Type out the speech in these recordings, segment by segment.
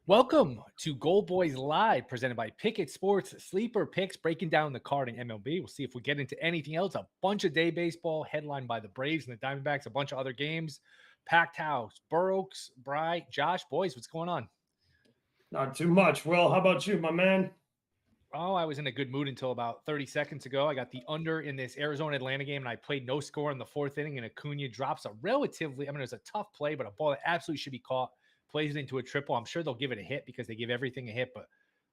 Welcome to Goldboys Live, presented by Pickett Sports Sleeper Picks, breaking down the card in MLB. We'll see if we get into anything else. A bunch of day baseball, headlined by the Braves and the Diamondbacks, a bunch of other games. Packed house. Burroaks, Bry, Josh, boys, what's going on? Not too much. Will, how about you, my man? Oh, I was in a good mood until about 30 seconds ago. I got the under in this Arizona-Atlanta game, and I played no score in the fourth inning, and Acuna drops a relatively, it was a tough play, but a ball that absolutely should be caught. Plays it into a triple. I'm sure they'll give it a hit because they give everything a hit, but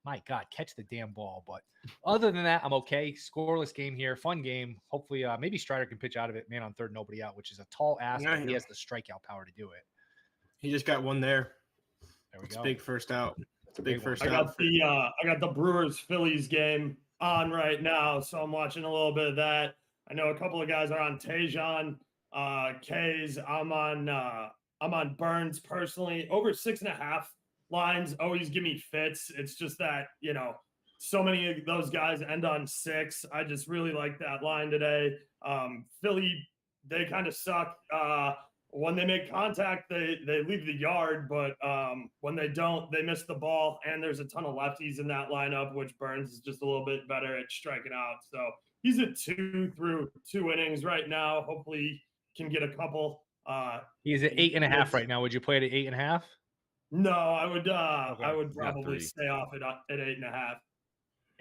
my God, catch the damn ball. But other than that, I'm okay. Scoreless game here. Fun game. Hopefully, maybe Strider can pitch out of it. Man on third, nobody out, which is a tall ask, but he has the strikeout power to do it. He just got one there. There we It's go. Big first out. It's a big first I out. got the Brewers-Phillies game on right now, so I'm watching a little bit of that. I know a couple of guys are on Tejan, K's. I'm on Burns personally. Over 6.5 lines always give me fits. It's just that, so many of those guys end on 6. I just really like that line today. Philly, they kind of suck. When they make contact, they leave the yard, but when they don't, they miss the ball. And there's a ton of lefties in that lineup, which Burns is just a little bit better at striking out. So he's at 2 through 2 innings right now. Hopefully can get a couple. He's at 8.5 right now. Would you play it at 8.5? No, I would. Okay. I would probably stay off at 8.5.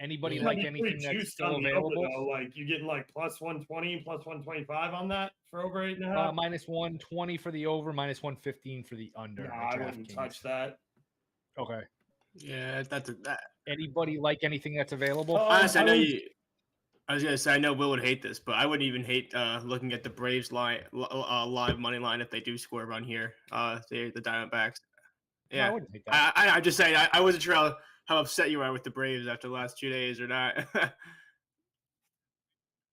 Anybody like anything that's still available? Like you getting like plus 120, plus 125 on that for over 8.5. Minus 120 for the over, minus 115 for the under. No, I wouldn't touch that. Okay. Yeah, that's that. Anybody like anything that's available? Honestly, I was gonna say I know Will would hate this, but I wouldn't even hate looking at the Braves line live money line if they do score a run here. The Diamondbacks. Yeah, No, I wouldn't hate that. I'm just saying I wasn't sure how upset you are with the Braves after the last 2 days or not.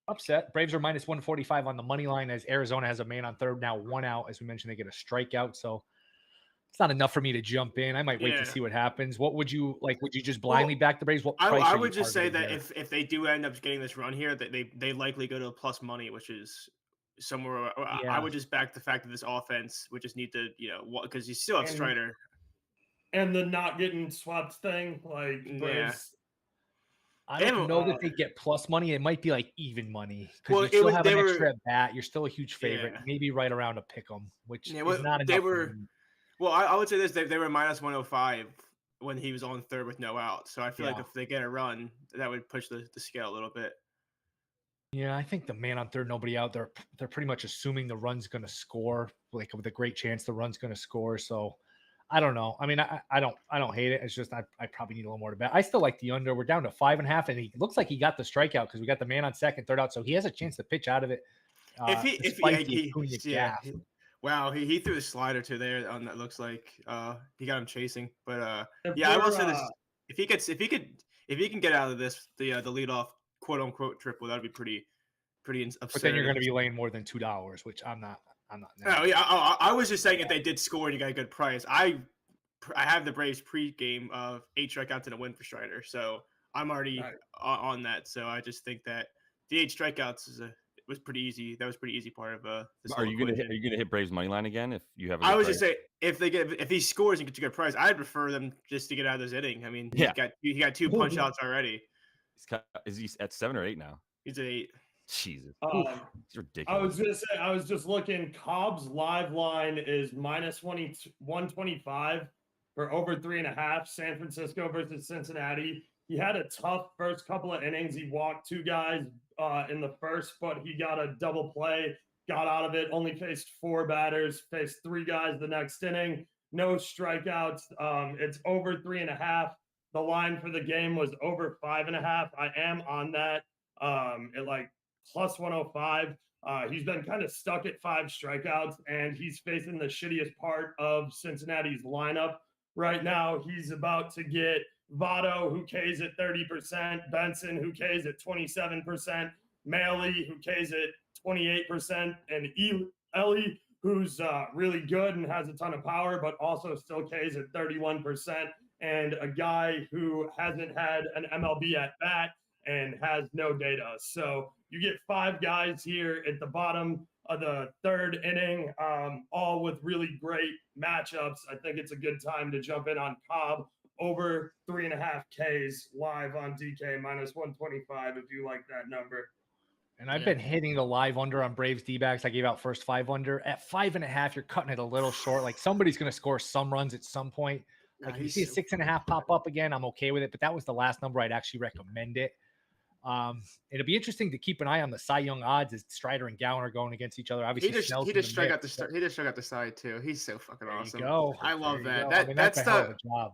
Upset. Braves are minus 145 on the money line as Arizona has a man on third, now 1 out. As we mentioned, they get a strikeout, so it's not enough for me to jump in. I might wait to see what happens. What would you like? Would you just blindly back the Braves? What price I would just say that here? if they do end up getting this run here, that they likely go to plus money, which is somewhere. Yeah. I would just back the fact that this offense would just need to, because you still have Strider. And the not getting swept thing, like Braves. I don't know that they get plus money. It might be like even money because you still have an extra at bat. You're still a huge favorite. Yeah. Maybe right around a pick 'em, which is not enough. Well, I would say this: they were minus 105 when he was on third with no out. So I feel like if they get a run, that would push the scale a little bit. Yeah, I think the man on third, nobody out there. They're pretty much assuming the run's going to score, like with a great chance the run's going to score. So I don't know. I mean, I don't hate it. It's just I probably need a little more to bet. I still like the under. We're down to 5.5, and he looks like he got the strikeout because we got the man on second, third out, so he has a chance to pitch out of it. Wow, he threw a slider to there on that. Looks like he got him chasing. But I will say this: if he can get out of this the leadoff quote unquote triple, that'd be pretty absurd. But then you're going to be laying more than $2, which I'm not. No, yeah, I was just saying if they did score and you got a good price. I have the Braves pre-game of 8 strikeouts and a win for Strider, so I'm already on that. So I just think that the 8 strikeouts was pretty easy. That was a pretty easy part of this. Are you gonna hit Braves money line again if you have? I was just say if he scores and gets a good price, I'd prefer them just to get out of this inning. I mean, he got 2 punch outs already. Is he at 7 or 8 now? He's at 8. Jesus, it's ridiculous. I was gonna say I was just looking. Cobb's live line is minus 125 for over 3.5. San Francisco versus Cincinnati. He had a tough first couple of innings. He walked 2 guys in the first, but he got a double play, got out of it. Only faced 4 batters, faced 3 guys the next inning. No strikeouts. It's over 3.5. The line for the game was over 5.5. I am on that. At like plus 105. He's been kind of stuck at 5 strikeouts, and he's facing the shittiest part of Cincinnati's lineup right now. He's about to get Votto, who K's at 30%, Benson, who K's at 27%, Maley, who K's at 28%, and Ellie, who's really good and has a ton of power, but also still K's at 31%, and a guy who hasn't had an MLB at bat and has no data. So you get 5 guys here at the bottom of the third inning, all with really great matchups. I think it's a good time to jump in on Cobb over 3.5 Ks live on DK minus 125 if you like that number. And I've been hitting the live under on Braves D-backs. I gave out first 5 under. At 5.5, you're cutting it a little short. Like somebody's going to score some runs at some point. Like if you see a 6.5 pop up again, I'm okay with it. But that was the last number I'd actually recommend it. It'll be interesting to keep an eye on the Cy Young odds as Strider and Gowan are going against each other. Obviously, he just struck out the side too. He's so fucking awesome. I love that. That's a hell of a job.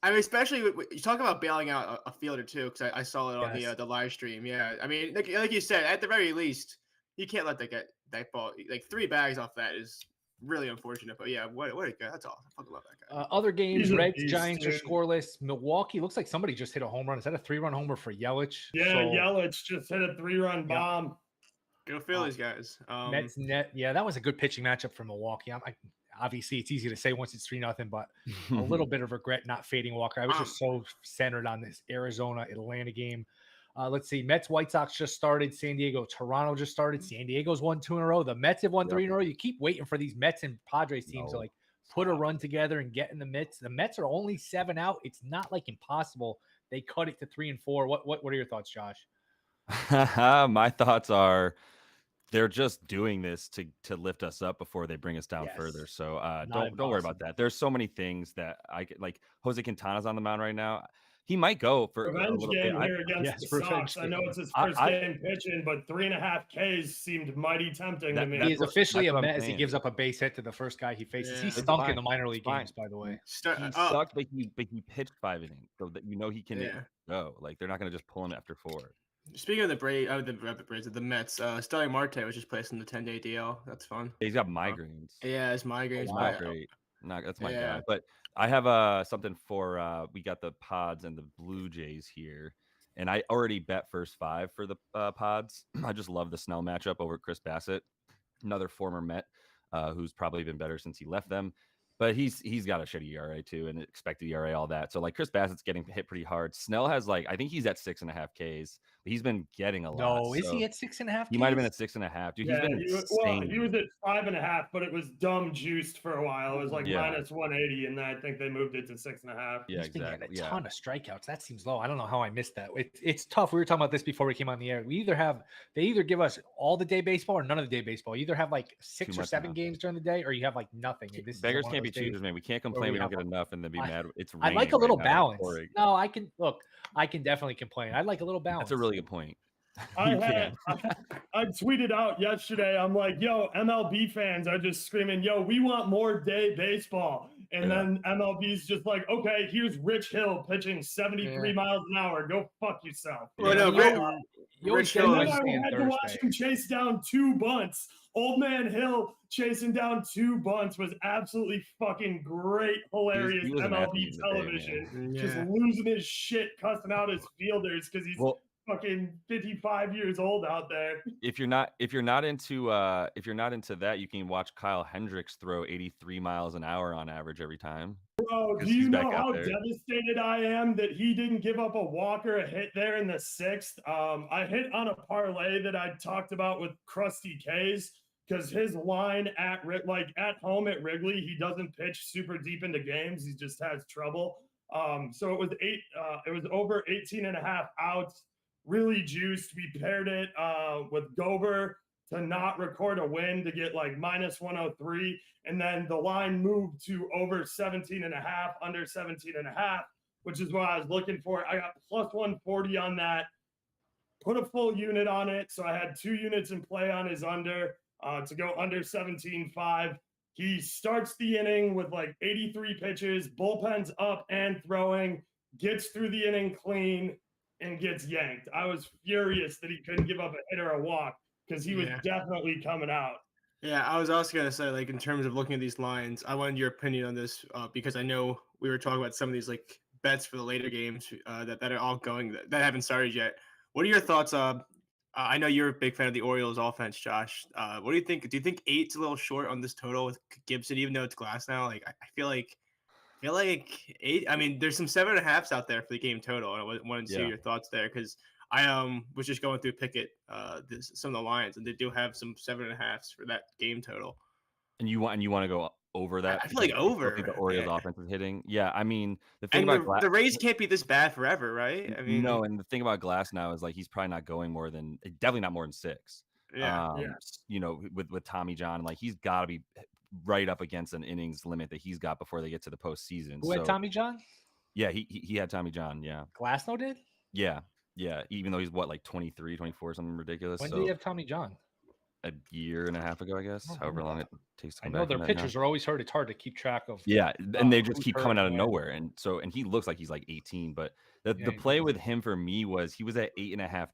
I mean, especially you talk about bailing out a fielder too, because I saw it on the live stream. Yeah, I mean, like you said, at the very least, you can't let that ball. Like 3 bags off that is really unfortunate. But yeah, what a guy. That's awesome. I fucking love that guy. Other games, Reds, Giants are scoreless. Milwaukee looks like somebody just hit a home run. Is that a 3-run homer for Yelich? Yeah, Yelich just hit a 3-run bomb. Go Phillies, guys. Mets net. Yeah, that was a good pitching matchup for Milwaukee. Obviously, it's easy to say once it's 3-0, but a little bit of regret not fading Walker. I was just so centered on this Arizona-Atlanta game. Let's see. Mets, White Sox just started. San Diego, Toronto just started. San Diego's won 2 in a row. The Mets have won 3 in a row. You keep waiting for these Mets and Padres teams to like put a run together and get in the midst. The Mets are only 7 out. It's not like impossible. They cut it to 3 and 4. What are your thoughts, Josh? My thoughts are they're just doing this to lift us up before they bring us down further. So don't worry about that. There's so many things that I could, like Jose Quintana's on the mound right now. He might go for revenge a game here against the Sox. I know it's his first game pitching, but 3.5 Ks seemed mighty tempting to me. He is officially a Met as he gives up a base hit to the first guy he faces. He stunk in the minor league games, by the way. He sucked, but he pitched 5 innings, so that he can go. Like they're not going to just pull him after 4. Speaking of the Braves, the Mets, Starling Marte was just placed in the 10-day DL. That's fun. He's got migraines. Yeah, his migraines. Wow. Great. That's my guy. But I have something for we got the Pods and the Blue Jays here, and I already bet first 5 for the Pods. I just love the Snell matchup over Chris Bassett, another former Met who's probably been better since he left them. But he's got a shitty ERA too, and expected ERA, all that. So like Chris Bassett's getting hit pretty hard. Snell has I think he's at 6.5 Ks. But he's been getting a lot. No, is he at 6.5? He might have been at 6.5. Dude, he's been insane. He was at 5.5, but it was dumb juiced for a while. It was like minus 180, and then I think they moved it to 6.5. Yeah, exactly. A ton of strikeouts. That seems low. I don't know how I missed that. It's tough. We were talking about this before we came on the air. They either give us all the day baseball or none of the day baseball. You either have like 6 or 7 games during the day, or you have like nothing. Beggars can't be choosers, man. We can't complain we don't get enough and then be mad. It's raining. I like a little balance. No, I can definitely complain. I like a little balance. That's a really good point. I tweeted out yesterday. I'm like, yo, MLB fans are just screaming, yo, we want more day baseball. And then MLB's just like, okay, here's Rich Hill pitching 73 miles an hour. Go fuck yourself. Rich Hill. And then I had to watch him chase down 2 bunts. Old Man Hill chasing down 2 bunts was absolutely fucking great, hilarious MLB television. Just losing his shit, cussing out his fielders because he's fucking 55 years old out there. If you're not into that, you can watch Kyle Hendricks throw 83 miles an hour on average every time. Bro, do you know how devastated I am that he didn't give up a walk or a hit there in the 6th? I hit on a parlay that I talked about with Krusty K's because his line at home at Wrigley, he doesn't pitch super deep into games. He just has trouble. So it was over 18.5 outs. Really juiced. We paired it with Gober to not record a win to get like minus 103. And then the line moved to over 17.5, under 17.5, which is what I was looking for. I got plus 140 on that, put a full unit on it. So I had 2 units in play on his under to go under 17.5. He starts the inning with like 83 pitches, bullpen's up and throwing, gets through the inning clean, and gets yanked. I was furious that he couldn't give up a hit or a walk because he was definitely coming out. Yeah, I was also going to say, like, in terms of looking at these lines, I wanted your opinion on this because I know we were talking about some of these, like, bets for the later games that are all going, that haven't started yet. What are your thoughts? I know you're a big fan of the Orioles offense, Josh. What do you think? Do you think 8's a little short on this total with Gibson, even though it's glass now? Like, I feel like 8. I mean, there's some 7.5s out there for the game total. I wanted to see your thoughts there because I was just going through Pickett, some of the lines, and they do have some 7.5s for that game total. And you want to go over that? I feel like because you still over. think the Orioles offense is hitting. Yeah, I mean the thing And about the Rays can't be this bad forever, right? I mean, no, and the thing about Glass now is like he's probably not going more than definitely not more than 6. yeah. You know, with Tommy John, like he's got to be right up against an innings limit that he's got before they get to the postseason. Who had Tommy John? Yeah, he had Tommy John. Yeah, Glasnow did. yeah. Even though he's what, like 23, 24, something ridiculous. When did he have Tommy John? A year and a half ago, I guess. However long it takes to come back. I know their pitchers are always hurt. It's hard to keep track of. Yeah, and they just who's keep hurt coming out of when. nowhere, and he looks like he's like 18. But the Yeah, play with him for me was he was at 8.5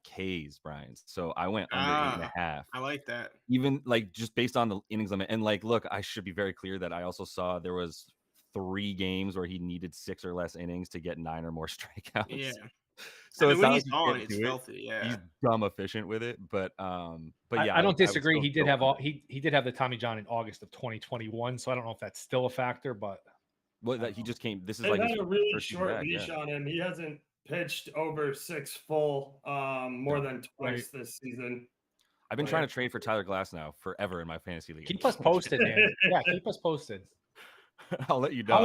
Ks, Brian. So I went under 8.5. I like that. Even like just based on the innings limit, and like, look, I should be very clear that I also saw there was 3 games where he needed 6 or less innings to get 9 or more strikeouts. Yeah. So I mean, when it's he's not on, like it's healthy. Yeah. he's dumb efficient with it, but yeah, I don't disagree. still He did go have under. he did have the Tommy John in August of 2021, so I don't know if that's still a factor, but Well, that he just came. This is They've like had his a really first season short back, leash yeah. on him. He hasn't pitched over 6 full more than twice this season. I've been trying to trade for Tyler Glass now forever in my fantasy league. keep us posted, man. Yeah, keep us posted. I'll let you know.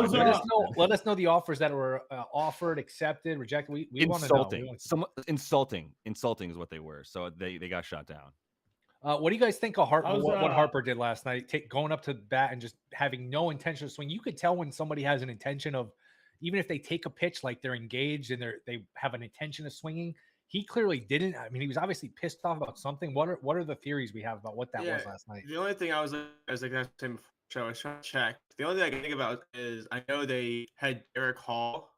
Let us know the offers that were offered, accepted, rejected. We want to know. Insulting is what they were. So they got shot down. What do you guys think of Harper? What Harper did last night, going up to bat and just having no intention of swing? You could tell when somebody has an intention of, even if they take a pitch, like they're engaged and they have an intention of swinging. He clearly didn't. I mean, he was obviously pissed off about something. What are the theories we have about what that was last night? The only thing I was like that same show I was trying to check. The only thing I can think about is I know they had Derek Hall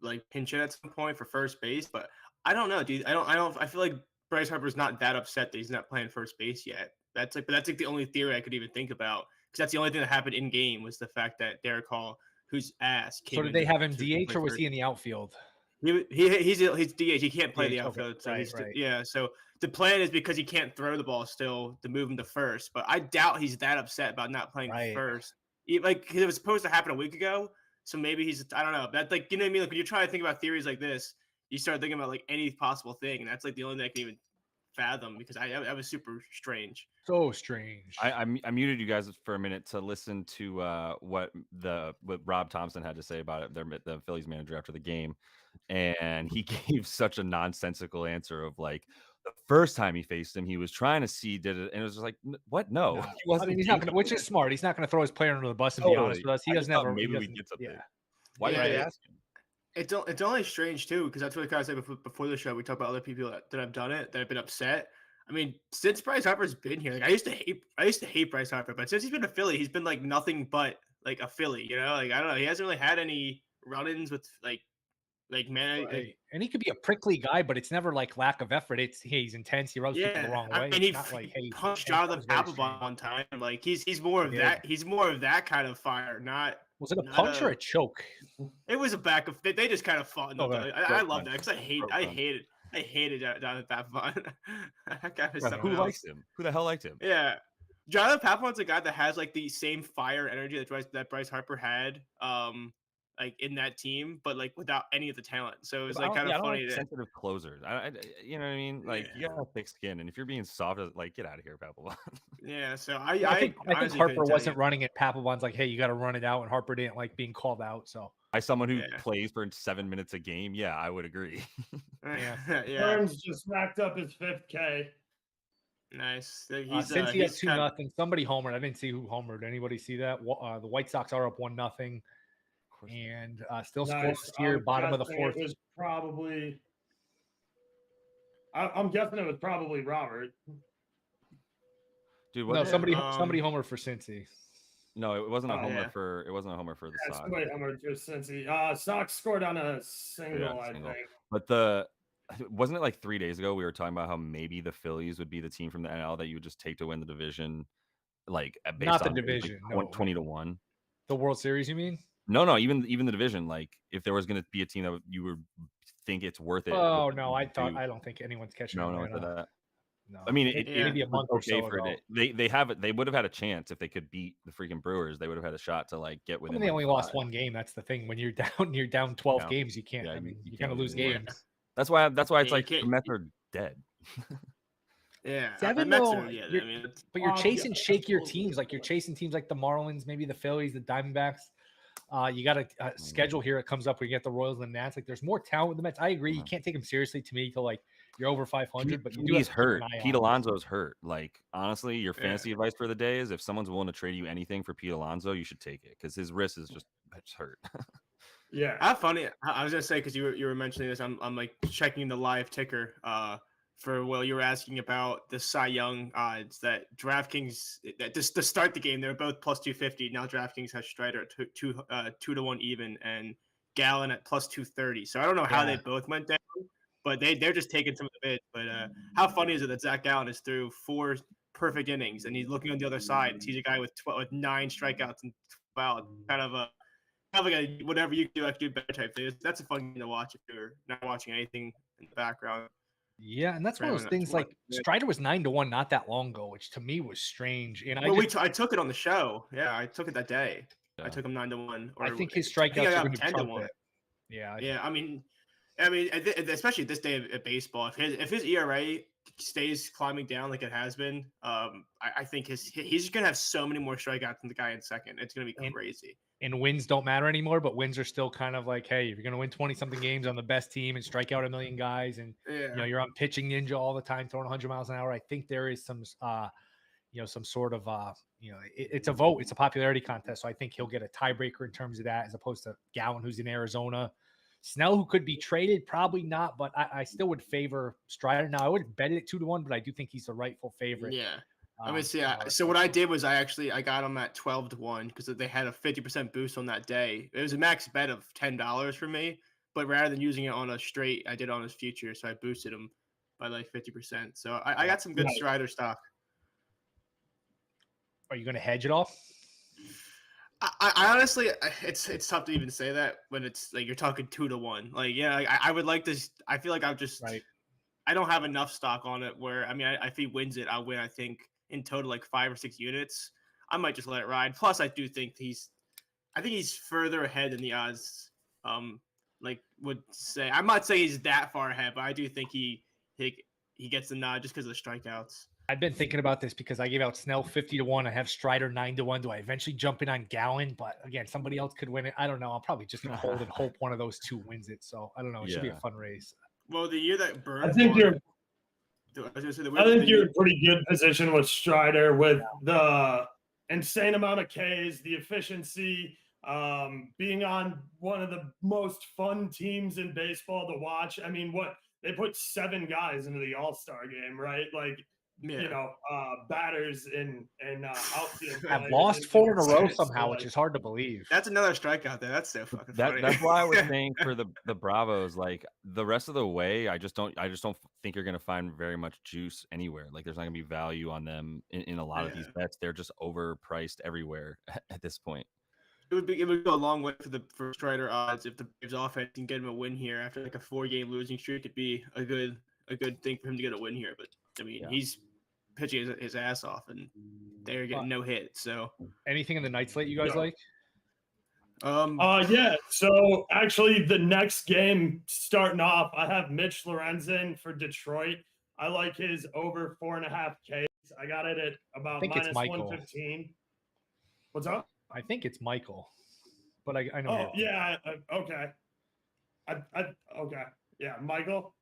like pinch it at some point for first base, but I don't know, dude. I feel like Bryce Harper's not that upset that he's not playing first base yet. That's like the only theory I could even think about, because that's the only thing that happened in game was the fact that Derek Hall, whose ass came. So did they have him DH or was he in the outfield? He's DH. He can't play the outfield. Okay. So yeah. So the plan is because he can't throw the ball still to move him to first. But I doubt he's that upset about not playing first. Like, because it was supposed to happen a week ago. So maybe he's, I don't know. That's like, you know what I mean? Like when you're trying to think about theories like this, you start thinking about like any possible thing, and that's like the only thing I can even fathom, because that was super strange. So strange. I muted you guys for a minute to listen to what Rob Thompson had to say about it, the Phillies manager, after the game, and he gave such a nonsensical answer of like, the first time he faced him, he was trying to see did it, and it was just like, what? No, he wasn't. I mean, he's not gonna, which is smart. He's not going to throw his player under the bus and be honest with us. He doesn't have. Maybe we get something. Yeah. Why did I ask him? It's only strange too, because that's what I kind of said before the show. We talked about other people that have done it, that have been upset. I mean, since Bryce Harper's been here, like I used to hate Bryce Harper, but since he's been a Philly, he's been like nothing but like a Philly. You know, like I don't know, he hasn't really had any run-ins with like man. Right. And he could be a prickly guy, but it's never like lack of effort. It's he's intense. He rubs people the wrong way. I mean, he punched Jonathan Papelbon one time. Like he's more of that. He's more of that kind of fire. Not was it a punch or a choke? It was a back of. They just kind of fought. I love that because I hated Jonathan Papelbon. That guy was who likes him? Who the hell liked him? Yeah, Jonathan Papelbon's a guy that has like the same fire energy that Bryce Harper had. Like in that team, but like without any of the talent. So it was like kind of funny. Like sensitive closers. You know what I mean? Like you got a thick skin, and if you're being soft, like get out of here, Papelbon. Yeah. So I think Harper wasn't running it. Papelbon's like, hey, you got to run it out, and Harper didn't like being called out. So as someone who plays for 7 minutes a game, yeah, I would agree. Yeah. Burns just racked up his 5th K. Nice. Since he has 2-0, somebody homered. I didn't see who homered. Anybody see that? The White Sox are up 1-0. And still scores here, bottom of the 4th. It was probably. I'm guessing it was probably Robert. Dude, no, somebody homered for Cincy. No, it wasn't a homer for. It wasn't a homer for the Sox. Somebody homered for Cincy. Sox scored on a single, I think. But wasn't it like 3 days ago we were talking about how maybe the Phillies would be the team from the NL that you would just take to win the division, like based not the on division, like 20-1. The World Series, you mean? No, even the division. Like, if there was going to be a team that you would think it's worth it. Oh no, I don't think anyone's catching. No, for that. No, I mean, it maybe a month or so for ago. They would have had a chance if they could beat the freaking Brewers. They would have had a shot to like get within. I mean, they only lost 1 game. That's the thing. When you're down 12 games, you can't. I mean, you're going to lose games. That's why it's you like the can't- Mets are dead. Yeah, the 7 Mets though, are, yeah. you're- I mean, it's, but you're chasing yeah, shakier absolutely. teams. Like you're chasing teams like the Marlins, maybe the Phillies, the Diamondbacks. You got a schedule here. It comes up where you get the Royals and the Nats. Like there's more talent with the Mets. I agree. You can't take them seriously to me till like you're over 500, but you do have He's to keep hurt. an eye Pete on. Alonso's hurt. Like honestly, your Yeah. fantasy advice for the day is if someone's willing to trade you anything for Pete Alonso, you should take it because his wrist is just hurt. Yeah. how funny. I was gonna say because you were mentioning this. I'm like checking the live ticker. For Will, you were asking about the Cy Young odds that DraftKings just to start the game. They're both plus 250. Now DraftKings has Strider at 2-1 even and Gallon at plus 230. So I don't know how they both went down, but they're just taking some of the bids. But how funny is it that Zach Gallen is through 4 perfect innings and he's looking on the other side. He's a guy with 9 strikeouts and 12 kind of like a whatever you do, I do better type thing. That's a fun game to watch if you're not watching anything in the background. Yeah, and that's one of those things. Like Strider was 9-1 not that long ago, which to me was strange. And I took it on the show. Yeah, I took it that day. Yeah. I took him 9-1. I think his strikeouts are going to 10-1. Yeah. Yeah, I mean, especially this day of baseball, if his ERA stays climbing down like it has been, I think he's going to have so many more strikeouts than the guy in second. It's going to be crazy. And wins don't matter anymore, but wins are still kind of like, hey, if you're going to win 20-something games on the best team and strike out a million guys, and you're on pitching ninja all the time, throwing 100 miles an hour, I think there is some, some sort of, it's a vote, it's a popularity contest. So I think he'll get a tiebreaker in terms of that, as opposed to Gallen, who's in Arizona. Snell, who could be traded, probably not, but I still would favor Strider. Now I wouldn't bet it at 2-1, but I do think he's the rightful favorite. Yeah. I mean, so what I did was I got him at 12-1 because they had a 50% boost on that day. It was a max bet of $10 for me, but rather than using it on a straight, I did it on his future, so I boosted him by like 50%. So I got some good Strider stock. Are you going to hedge it off? I honestly, it's tough to even say that when it's like you're talking 2-1. Like, yeah, I would like this. I feel like I don't have enough stock on it where, I mean, if he wins it, I'll win, I think, in total like 5 or 6 units. I might just let it ride. Plus, I do think he's further ahead than the odds would say. I'm not saying he's that far ahead, but I do think he gets the nod just because of the strikeouts. I've been thinking about this because I gave out Snell 50-1. I have Strider 9-1. Do I eventually jump in on Gallen? But again, somebody else could win it. I don't know. I'll probably just hold and hope one of those two wins it. So I don't know. It should be a fun race. Well, the year that Burns, I think you're in pretty good position with Strider with the insane amount of Ks, the efficiency, being on one of the most fun teams in baseball to watch. I mean, they put 7 guys into the All-Star game, right? Like, batters and outfield. I've lost 4 in a row somehow, which is hard to believe. That's another strikeout there. That's so fucking funny. That's why I was saying for the Bravos, like the rest of the way, I just don't think you're gonna find very much juice anywhere. Like there's not gonna be value on them in a lot of these bets. They're just overpriced everywhere at this point. It would go a long way for Strider odds if the Braves offense can get him a win here after like a 4-game losing streak. It'd be a good thing for him to get a win here. But I mean, he's pitching his ass off, and they're getting no hit. So, anything in the night slate you guys like? Yeah. So actually, the next game starting off, I have Mitch Lorenzen for Detroit. I like his over 4.5 Ks. I got it at about minus 115. What's up? I think it's Michael, but I know. Oh yeah. Okay. Okay. Yeah, Michael.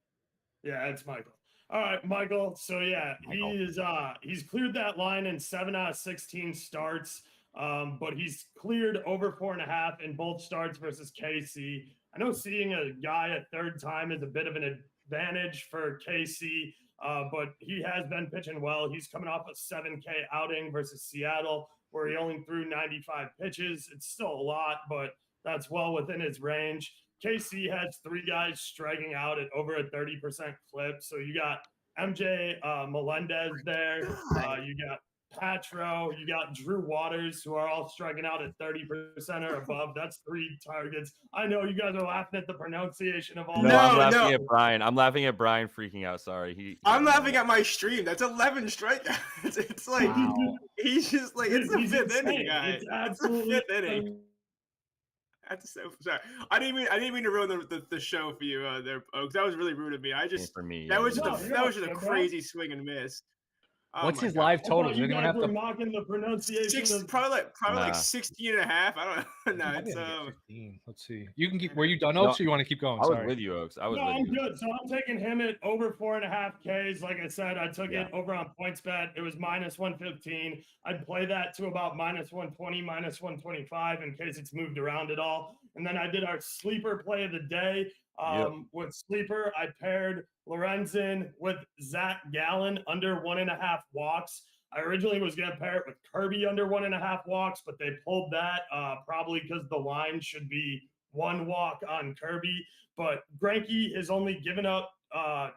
Yeah, it's Michael. All right, Michael. So yeah, he's cleared that line in 7 out of 16 starts, but he's cleared over 4.5 in both starts versus KC. I know seeing a guy a third time is a bit of an advantage for KC, but he has been pitching well. He's coming off a 7K outing versus Seattle, where he only threw 95 pitches. It's still a lot, but that's well within his range. KC has 3 guys striking out at over a 30% clip. So you got MJ Melendez there. You got Patro. You got Drew Waters, who are all striking out at 30% or above. That's 3 targets. I know you guys are laughing at the pronunciation of all. No, I'm laughing at Brian. I'm laughing at Brian freaking out. Sorry. I'm laughing at my stream. That's 11 strikeouts. It's like he's just like it's the 5th inning, guy. It's absolutely 5th inning. That's so sorry. I didn't mean to ruin the show for you there, Oaks. That was really rude of me. For me, That was No, just a crazy swing and miss. Oh What's my his God. live I total? thought Does you anyone guys have were to? mocking the pronunciation of Probably Nah. like 16 and a half. I don't know. No, Might be it's able to get 15. Let's see. You can keep. Were you done, No, Oaks, or you want to keep going? I was Sorry. with you, Oaks. I was No, with I'm you. good. So I'm taking him at over 4.5 Ks. Like I said, I took it over on PointsBet. It was -115. I'd play that to about -120, -125 in case it's moved around at all. And then I did our sleeper play of the day. With sleeper, I paired Lorenzen with Zach Gallen under 1.5 walks. I originally was going to pair it with Kirby under 1.5 walks, but they pulled that probably because the line should be 1 walk on Kirby. But Greinke has only given up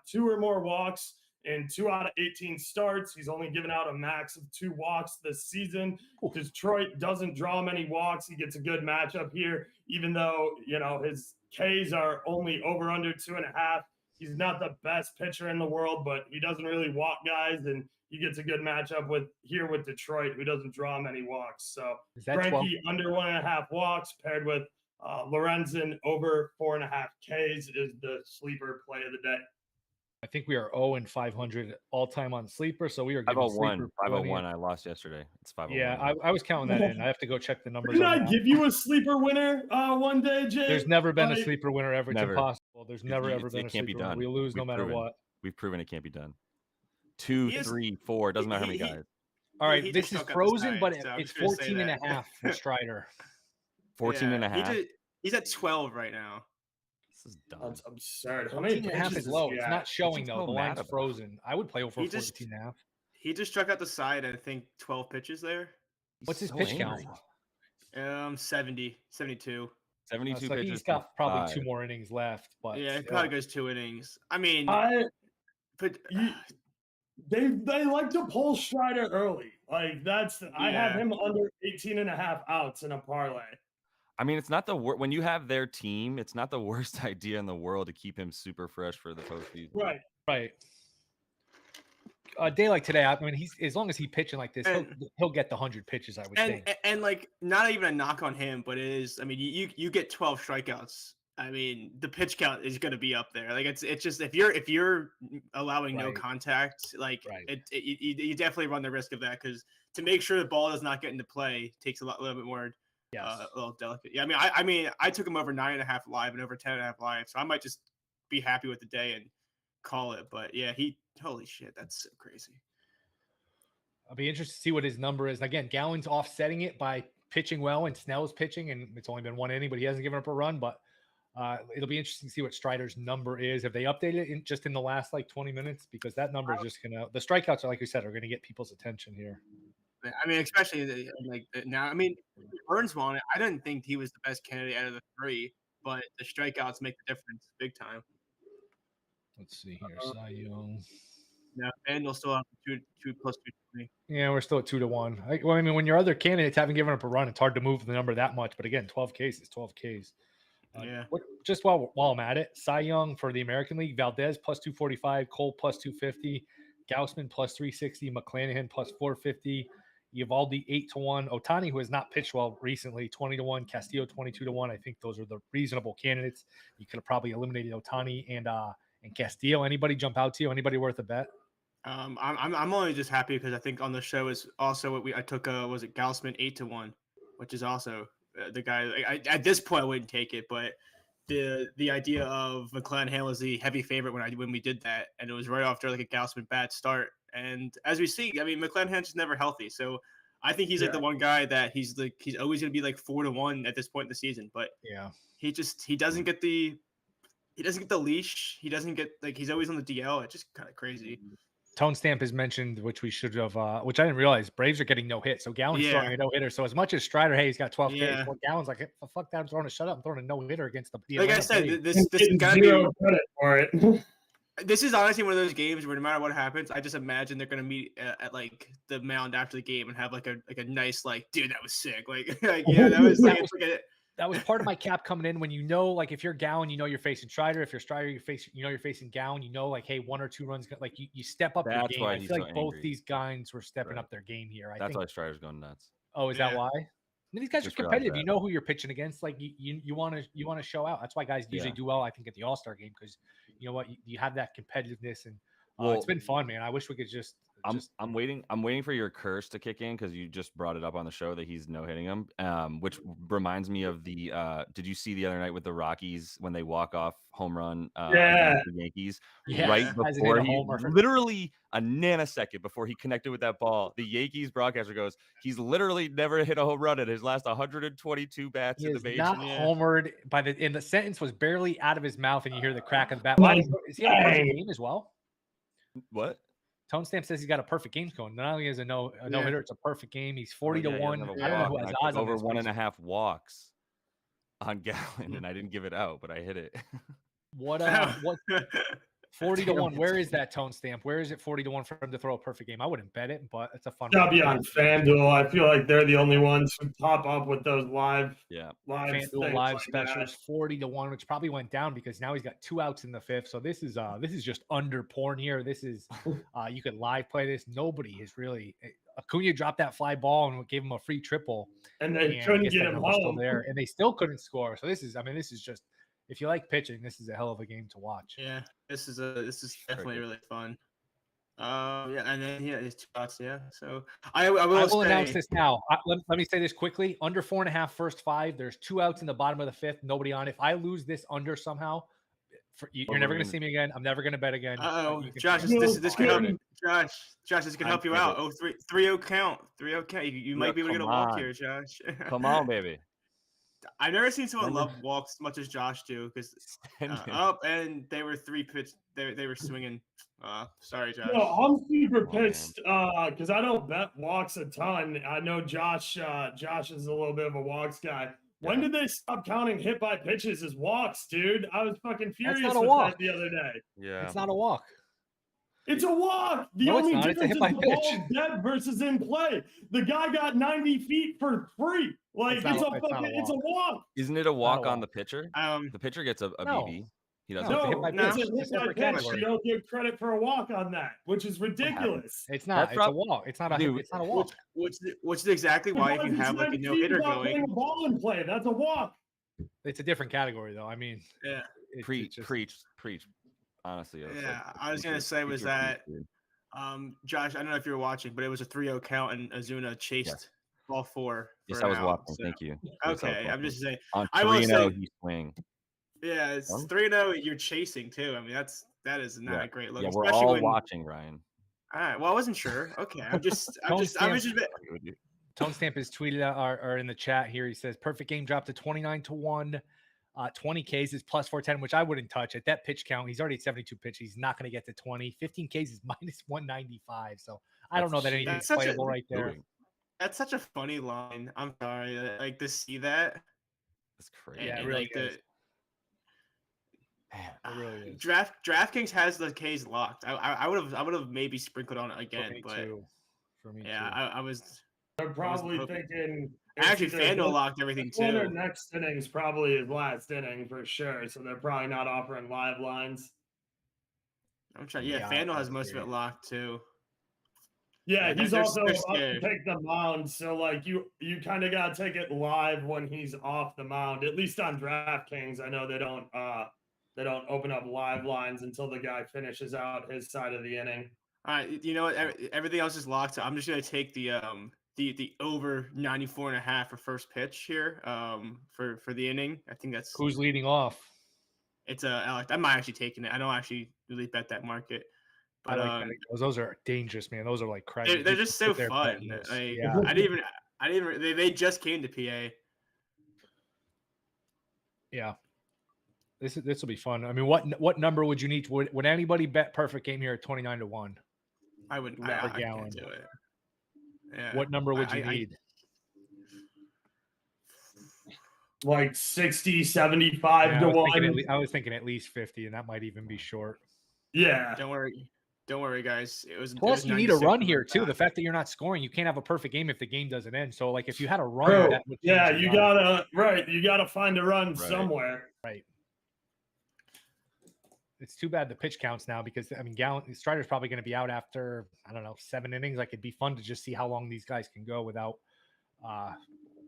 2 or more walks in 2 out of 18 starts. He's only given out a max of 2 walks this season. Detroit doesn't draw many walks. He gets a good matchup here, even though, his Ks are only over under 2.5. He's not the best pitcher in the world, but he doesn't really walk guys, and he gets a good matchup with Detroit, who doesn't draw many walks. So Greinke under 1.5 walks paired with Lorenzen over 4.5 Ks is the sleeper play of the day. I think we are 0-500 all time on sleeper, so we are giving 501. I lost yesterday. It's 501. Yeah, I was counting that in. I have to go check the numbers. Didn't I give you a sleeper winner one day, Jay? There's never been a sleeper winner ever. It's impossible. There's never ever been a sleeper winner. We lose no matter what. We've proven it can't be done. 2, 3, 4. Doesn't matter how many guys. All right, this is frozen, but it's 14.5 for Strider. 14.5. He's at 12 right now. This is dumb. That's absurd. How 14.5 is low. It's not showing though. The line's frozen. I would play over 14.5. He just struck out the side, I think 12 pitches there. What's his pitch count? 70, 72. 72 so pitches. He's got probably 2 more innings left, but yeah, he probably goes 2 innings. I mean, they like to pull Strider early. Like I have him under 18.5 outs in a parlay. I mean, it's not the worst when you have their team. It's not the worst idea in the world to keep him super fresh for the postseason. Right. A day like today, I mean, he's as long as he's pitching like this, he'll get the 100 pitches. I would think. And like, not even a knock on him, but it is. I mean, you get 12 strikeouts. I mean, the pitch count is going to be up there. Like it's just if you're allowing no contact, like you definitely run the risk of that because to make sure the ball does not get into play takes a little bit more. A little delicate. Yeah, I mean, I took him over 9.5 live and over 10.5 live, so I might just be happy with the day and call it. But yeah, holy shit, that's so crazy. I'll be interested to see what his number is. Again, Gallen's offsetting it by pitching well, and Snell's pitching, and it's only been 1 inning, but he hasn't given up a run. But it'll be interesting to see what Strider's number is. Have they updated it just in the last 20 minutes? Because that number is just the strikeouts are, like you said, are gonna get people's attention here. I mean, especially like now. I mean, Burns won it. I didn't think he was the best candidate out of the 3, but the strikeouts make the difference big time. Let's see here, Cy Young. Yeah, and they'll still have 2 plus 220. Yeah, we're still at 2-1. I mean, when your other candidates haven't given up a run, it's hard to move the number that much. But again, 12 Ks is 12 Ks. Just while I'm at it, Cy Young for the American League: Valdez plus 245, Cole plus 250, Gausman plus 360, McClanahan plus 450. Evaldi 8-1, Ohtani, who has not pitched well recently, 20-1, Castillo 22-1. I think those are the reasonable candidates. You could have probably eliminated Ohtani and Castillo. Anybody jump out to you? Anybody worth a bet? I'm only just happy because I think on the show is also what I took. Was it Gausman 8-1, which is also the guy. At this point I wouldn't take it, but the idea of McClanahan was the heavy favorite when we did that, and it was right after like a Gausman bad start. And as we see, I mean, McClanahan's just never healthy. So I think he's like the one guy that he's always going to be like 4-1 at this point in the season. But he doesn't get the leash. He doesn't get he's always on the DL. It's just kind of crazy. Tone Stamp is mentioned, which we should have, which I didn't realize. Braves are getting no hit. So Gallen's throwing a no hitter. So as much as Strider, hey, he's got 12 Ks. Well, Gallen's like, hey, fuck that. I'm throwing a shutout. I'm throwing a no hitter against the like I said, Braves. this is gotta zero credit for it. This is honestly one of those games where no matter what happens, I just imagine they're gonna meet at like the mound after the game and have like a nice dude, that was sick. That was part of my cap coming in when if you're Gallen, you're facing Strider. If you're Strider, you're facing Gallen. Hey, 1 or 2 runs, you step up your game. I feel like both these guys were stepping up their game here. That's why Strider's going nuts. Oh, is that why? mean, these guys are Just realized competitive. that. You know who you're pitching against. Like you want to show out. That's why guys usually do well, I think, at the All-Star game, because you know what, you have that competitiveness, and it's been fun, man. I wish we could just. I'm waiting for your curse to kick in, because you just brought it up on the show that he's no hitting him. Which reminds me of the did you see the other night with the Rockies when they walk off home run against the Yankees? Yeah. Right Hasn't before hit a he homer. literally a nanosecond before he connected with that ball, the Yankees broadcaster goes, he's literally never hit a home run in his last 122 bats He in the is major. not homered and the sentence was barely out of his mouth, and you hear the crack of the bat. Is he a perfect game as well? What? Tone Stamp says he's got a perfect game going. Not only is a no hitter, it's a perfect game. He's 40 to 1. I don't know who has odds on over this. 1.5 walks on Gallon, and I didn't give it out, but I hit it. What 40 to 1? Where is that, Tone Stamp? Where is it 40 to 1 for him to throw a perfect game? I wouldn't bet it, but it's a fun. Gotta be on FanDuel. I feel like they're the only ones who pop up with those live FanDuel live specials. 40 to 1, which probably went down because now he's got 2 outs in the 5th. So this is just under porn here. This is you could live play this. Nobody is really. Acuna dropped that fly ball and gave him a free triple, and they couldn't get him home there, and they still couldn't score. So this is just. If you like pitching, this is a hell of a game to watch. Yeah, this is definitely really fun. And then it's 2 outs. Yeah, so I will announce this now. Let me say this quickly. Under 4.5 first 5. There's 2 outs in the bottom of the 5th. Nobody on. If I lose this under somehow, you're never going to see me again. I'm never going to bet again. Josh, this can help. Josh, this can help you out. 3-0 count. 3-0 count. You might be able to get a walk here, Josh. Come on, baby. I've never seen someone love walks as much as Josh do, because and they were 3 pitch. They were swinging. Sorry, Josh. No, I'm super pissed because I don't bet walks a ton. I know Josh is a little bit of a walks guy. When did they stop counting hit by pitches as walks, dude? I was fucking furious with that the other day. Yeah, it's not a walk. It's a walk. The only difference is the ball is dead versus in play. The guy got 90 feet for free. Like it's a walk. Isn't it a walk on the pitcher? The pitcher gets a BB. He doesn't. No, it's a hit by pitch. You don't give credit for a walk on that, which is ridiculous. It's not. It's a walk. It's not a walk. Which is exactly why if you have like a no hitter going, a ball in play, that's a walk. It's a different category, though. I mean, preach. Honestly, I was gonna say was that, Josh, I don't know if you were watching, but it was a 3-0 count, and Azuna chased ball 4. Yes, I was watching. So. Thank you. Okay, I'm just saying. On 3-0, he's swing. Yeah, it's 3-0. You're chasing too. I mean, that is not a great look. Yeah, we're all watching, Ryan. All right. Well, I wasn't sure. Okay, I was just. Tone Stamp is tweeted out or in the chat here. He says perfect game dropped to 29 to 1. 20 Ks is plus 410, which I wouldn't touch at that pitch count. He's already at 72 pitch. He's not going to get to 20. 15 Ks is minus 195. So I don't know that anything's playable right there. That's such a funny line. I'm sorry. Like to see that. That's crazy. Yeah, it really is. It really is. DraftKings has the Ks locked. I would have maybe sprinkled on it again, but for me, I was. They're probably thinking. Actually, FanDuel locked everything too. Their next inning is probably his last inning for sure, so they're probably not offering live lines. I'm trying. Yeah, FanDuel has most of it locked too. Yeah, he's also up to take the mound, so like you kind of gotta take it live when he's off the mound. At least on DraftKings, I know they don't open up live lines until the guy finishes out his side of the inning. All right, you know what? Everything else is locked. So I'm just gonna take the over 94.5 for first pitch here for the inning. I think that's who's leading off. It's Alex. I might actually taking it. I don't actually really bet that market. But I like those are dangerous, man. Those are like crazy. They're just so fun. Like, I didn't even they just came to PA. Yeah. This will be fun. I mean, what number would you need? Would anybody bet perfect game here at 29 to 1? I wouldn't. I can't do it. Yeah. What number would you need? Like 60, 75 to 1. I was thinking at least 50, and that might even be short. Yeah. Don't worry, guys. Plus, you need a run here too. The fact that you're not scoring, you can't have a perfect game if the game doesn't end. So, like, if you had a run, you gotta find a run somewhere. Right. It's too bad the pitch counts now because I mean, Strider's probably going to be out after 7 innings. Like, it'd be fun to just see how long these guys can go without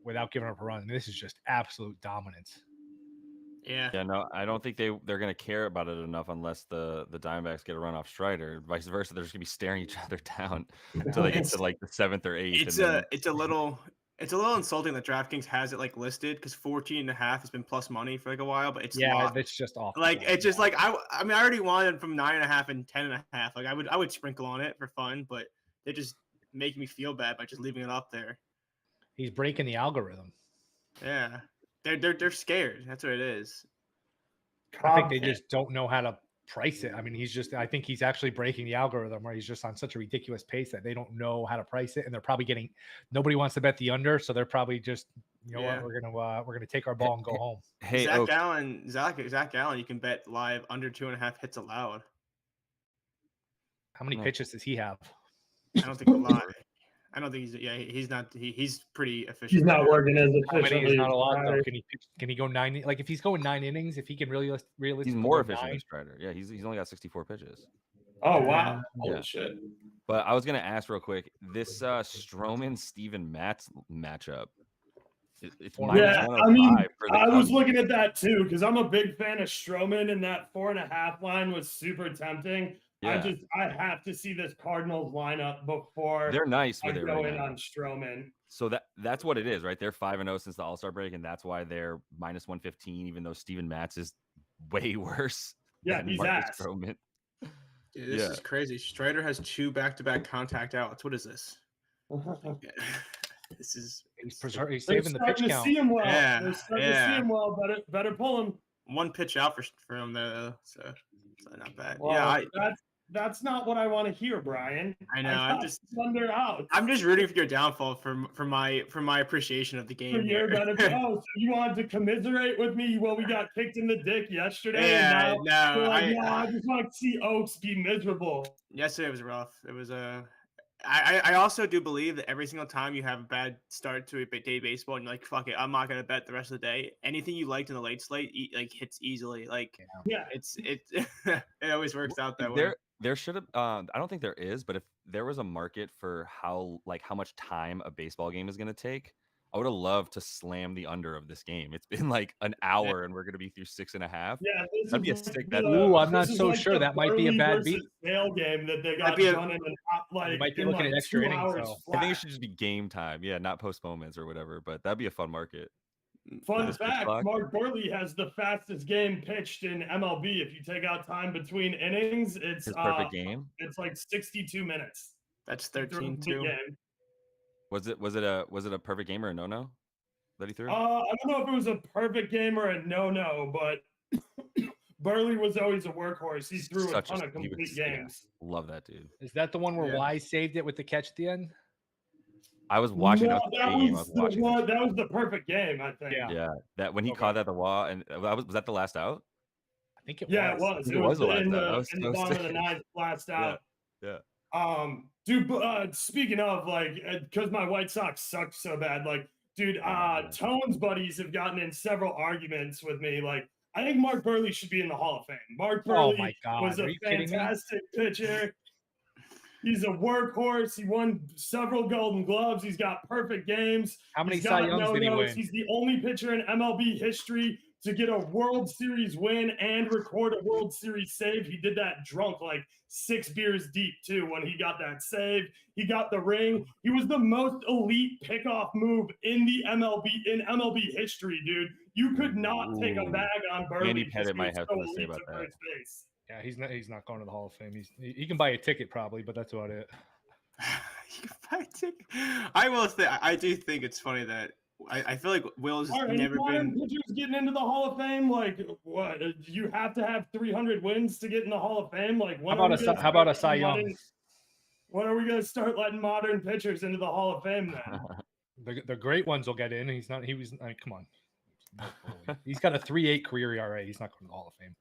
without giving up a run. I mean, this is just absolute dominance. Yeah. Yeah, no, I don't think they're going to care about it enough unless the Diamondbacks get a run off Strider. Vice versa, they're just going to be staring each other down until they get to like the 7th or 8th. It's a little insulting that DraftKings has it like listed because 14.5 has been plus money for like a while, but it's locked. That's just off. Like it's just like I mean I already wanted from 9.5 and 10.5. Like I would sprinkle on it for fun, but they just make me feel bad by just leaving it up there. He's breaking the algorithm. Yeah. They're scared. That's what it is. I think they just don't know how to price it. I mean, I think he's actually breaking the algorithm where he's just on such a ridiculous pace that they don't know how to price it. And they're probably nobody wants to bet the under. So they're probably just, what, we're going to take our ball and go home. Hey, Zach Gallen, you can bet live under 2.5 hits allowed. How many pitches does he have? I don't think live. I don't think he's not. He's pretty efficient. He's not working as efficiently. How many is not a lot though? Can he go 9? Like if he's going 9 innings, if he can really he's more efficient than Strider. Yeah, he's only got 64 pitches. Oh wow! Yeah. Holy shit! But I was gonna ask real quick, this Stroman Steven Matz matchup. It's yeah, I mean, I was looking at that too because I'm a big fan of Stroman, and that 4.5 line was super tempting. Yeah. I have to see this Cardinals lineup before they're nice with it right now. On Stroman. So that's what it is, right? They're 5-0 since the All-Star break, and that's why they're minus 115, even though Steven Matz is way worse. Yeah, he's ass. Dude, this is crazy. Strider has 2 back-to-back contact outs. What is this? This is he's saving the pitch count. See him well. Yeah, they're starting to see him well. Better pull him. 1 pitch out for him though, so it's not bad. Well, that's not what I want to hear, Brian. I know. I'm just rooting for your downfall for my appreciation of the game. For your benefit. Oh, so you wanted to commiserate with me? Well, we got kicked in the dick yesterday. Yeah, no. I just want to see Oaks be miserable. Yesterday was rough. It was I also do believe that every single time you have a bad start to a day baseball and you're like, fuck it, I'm not gonna bet the rest of the day. Anything you liked in the late slate hits easily. Like it always works out that way. There should have I don't think there is, but if there was a market for how much time a baseball game is gonna take, I would have loved to slam the under of this game. It's been like an hour and we're gonna be through 6.5. Yeah, that'd be a sick bet. I'm not so sure. That might be a bad beat. Sale game that they got done in you might be looking at extra innings. I think it should just be game time. Yeah, not postponements or whatever. But that'd be a fun market. Fun fact: Mark Burley has the fastest game pitched in MLB. If you take out time between innings, it's his perfect game. It's like 62 minutes. That's 13-2. Was it a perfect game or a no that he threw? I don't know if it was a perfect game or a no, but Burley was always a workhorse. He threw a ton of complete games. Yeah, love that dude. Is that the one where Wise saved it with the catch at the end? I was watching that was the perfect game, I think. Yeah. That when he caught at the wall, and was that the last out? I think it was. Yeah, it was. It was the last out. In the bottom of the ninth, last out. Yeah. Dude, speaking of because my White Sox suck so bad, Tone's buddies have gotten in several arguments with me. I think Mark Burley should be in the Hall of Fame. Mark Burley was a fantastic pitcher. He's a workhorse. He won several Golden Gloves. He's got perfect games. How many Cy Youngs did he win? He's the only pitcher in MLB history to get a World Series win and record a World Series save. He did that drunk, 6 beers deep, too, when he got that save. He got the ring. He was the most elite pickoff move in MLB history, dude. You could not take a bag on Burley. Andy Pettit might have to say about that. Yeah, he's not going to the Hall of Fame. He can buy a ticket probably, but that's about it. You can buy a ticket. I will say I do think it's funny that I feel like Will's never been pitchers getting into the Hall of Fame. What? You have to have 300 wins to get in the Hall of Fame. How about a Cy Young? When are we going to start letting modern pitchers into the Hall of Fame then? The great ones will get in. Come on. He's got a 3.8 career ERA. He's not going to the Hall of Fame.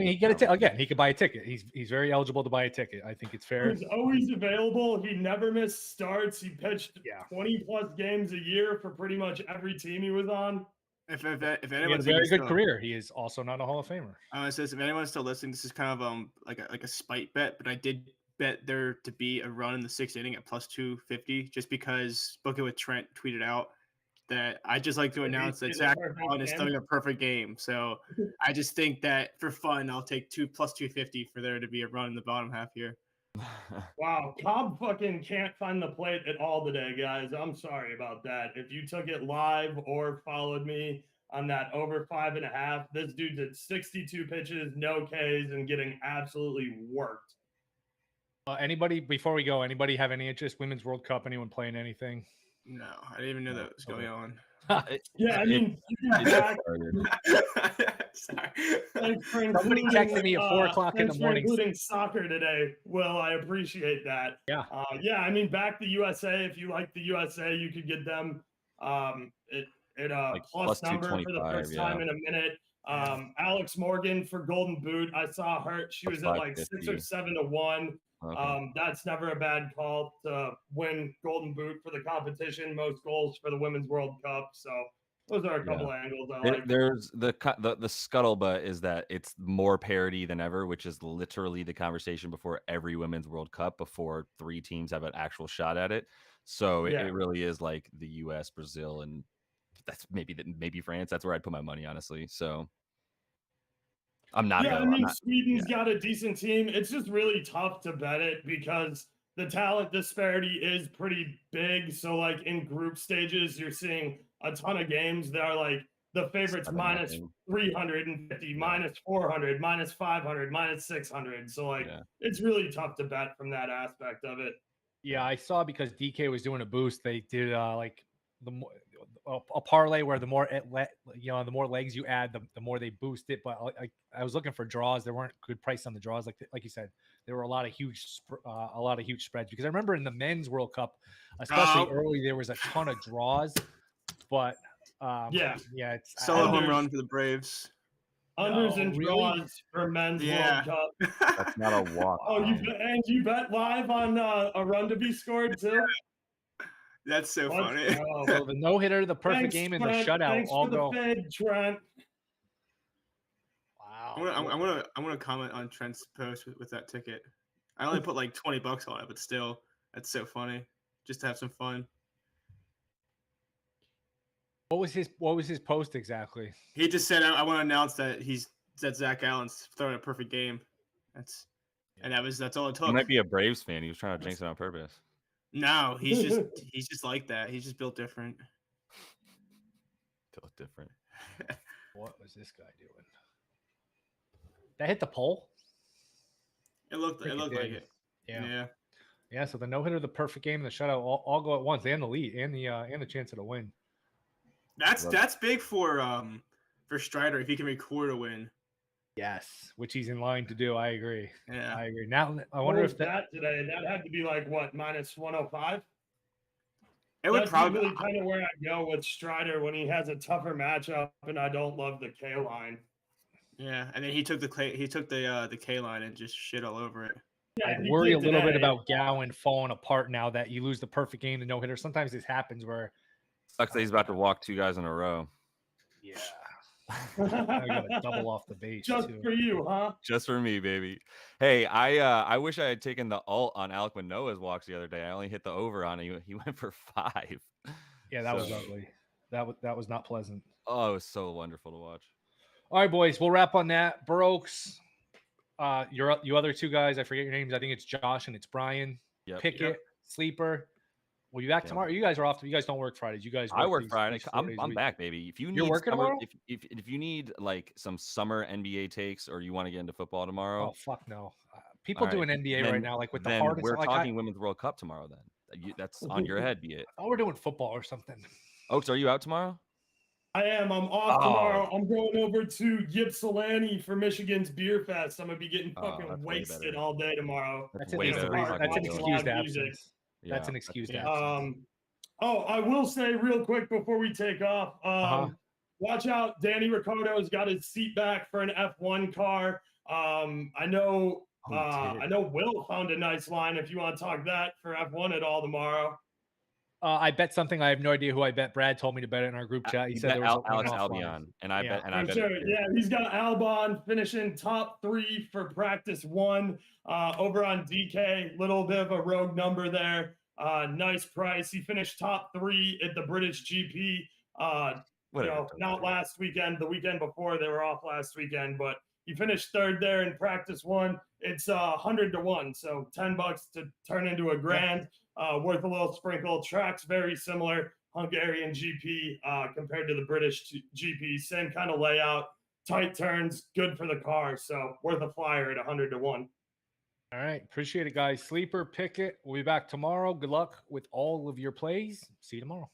He get again. He could buy a ticket. He's very eligible to buy a ticket. I think it's fair. He's always available. He never missed starts. He pitched 20 plus games a year for pretty much every team he was on. If he had a very good career. He is also not a Hall of Famer. It says if anyone's still listening, this is kind of like a spite bet, but I did bet there to be a run in the 6th inning at plus 250, just because Book It with Trent tweeted out that I just like to announce that Zach Allen is throwing a perfect game. So I just think that for fun, I'll take plus 250 for there to be a run in the bottom half here. Wow, Cobb fucking can't find the plate at all today, guys. I'm sorry about that. If you took it live or followed me on that over 5.5, this dude's at 62 pitches, no Ks, and getting absolutely worked. Anybody, before we go, anybody have any interest? Women's World Cup, anyone playing anything? No, I didn't even know that was going on. Yeah, I mean, sorry. Thanks for Somebody texted me at 4 o'clock in the morning. Including soccer today. Well, I appreciate that. Yeah. Yeah, I mean, back the USA. If you like the USA, you could get them at a Like plus number for the first time in a minute. Alex Morgan for Golden Boot. I saw her. She was at like 6 or 7 to 1. Okay. That's never a bad call to win Golden Boot for the competition. Most goals for the Women's World Cup. So those are a couple angles I like. There's the scuttlebutt is that it's more parity than ever, which is literally the conversation before every Women's World Cup, before 3 teams have an actual shot at it. So it really is like the U.S., Brazil, and that's maybe France. That's where I'd put my money, honestly. So I'm not. Yeah, I mean, Sweden's got a decent team. It's just really tough to bet it because the talent disparity is pretty big. So, like in group stages, you're seeing a ton of games that are like the favorites minus 350, minus 400, minus 500, minus 600. So, like, it's really tough to bet from that aspect of it. Yeah, I saw because DK was doing a boost. They did like a parlay where the more the more legs you add, the more they boost it. But I was looking for draws. There weren't good price on the draws, like you said. There were a lot of huge spreads because I remember in the Men's World Cup, especially early, there was a ton of draws. But it's solo home run for the Braves. Unders and draws for Men's World Cup. That's not a walk. You bet live on a run to be scored too. That's so funny. So the no-hitter, the perfect game, and the shutout all go. Trent. Wow. I'm gonna comment on Trent's post with that ticket. I only put like $20 on it, but still, that's so funny. Just to have some fun. What was his post exactly? He just said, "I want to announce that Zach Allen's throwing a perfect game." That's all it took. He might be a Braves fan. He was trying to jinx it on purpose. No, he's just like that. He's just built different. Built different. What was this guy doing? That hit the pole? It looked like it. Yeah. So the no hitter, the perfect game, and the shutout all go at once, and the lead, and the chance of a win. That's big for Strider if he can record a win. Yes, which he's in line to do. I agree. Yeah, I agree. Now I wonder if that today that had to be like what minus 105. It would probably really kind of where I go with Strider when he has a tougher matchup, and I don't love the K line. Yeah, and then he took the K line and just shit all over it. Yeah, I worry a little bit about Gowan falling apart now that you lose the perfect game, the no hitter. Sometimes this happens where sucks that he's about to walk 2 guys in a row. Yeah. I gotta double off the base just too. For you, huh? Just for me, baby. Hey, I wish I had taken the alt on Alec Manoah's walks the other day. I only hit the over on it. He went for 5. Yeah, that was ugly. That was not pleasant. Oh, it was so wonderful to watch. All right, boys, we'll wrap on that. Burroaks, you other 2 guys, I forget your names. I think it's Josh and it's Brian. Pickett, Sleeper. Will you back tomorrow? You guys are off. You guys don't work Fridays. You guys. I work Friday. I'm back, baby. If you need, you're working tomorrow. If you need like some summer NBA takes, or you want to get into football tomorrow. Oh fuck no! People doing NBA right now, like with the hardest. We're talking Women's World Cup tomorrow. Then that's on your head, be it. Oh, we're doing football or something. Oaks, are you out tomorrow? I am. I'm off tomorrow. I'm going over to Ypsilanti for Michigan's Beer Fest. I'm gonna be getting fucking wasted all day tomorrow. That's an excused absence. That's an excused absence. I will say real quick before we take off, watch out. Danny Riccato's got his seat back for an F1 car. I know Will found a nice line if you want to talk that for F1 at all tomorrow. I bet something. I have no idea who I bet. Brad told me to bet it in our group chat. He You said bet there was Alex one offline. Albion, and I bet, and I For bet. sure. Yeah, he's got Albon finishing top 3 for practice 1 over on DK. Little bit of a rogue number there. Nice price. He finished top 3 at the British GP. Not last weekend, the weekend before. They were off last weekend, but he finished 3rd there in practice 1. It's 100 to 1, so $10 to turn into a grand. Worth a little sprinkle. Track's very similar. Hungarian GP compared to the British GP. Same kind of layout, tight turns, good for the car. So worth a flyer at 100 to 1. All right. Appreciate it, guys. Sleeper, pick it. We'll be back tomorrow. Good luck with all of your plays. See you tomorrow.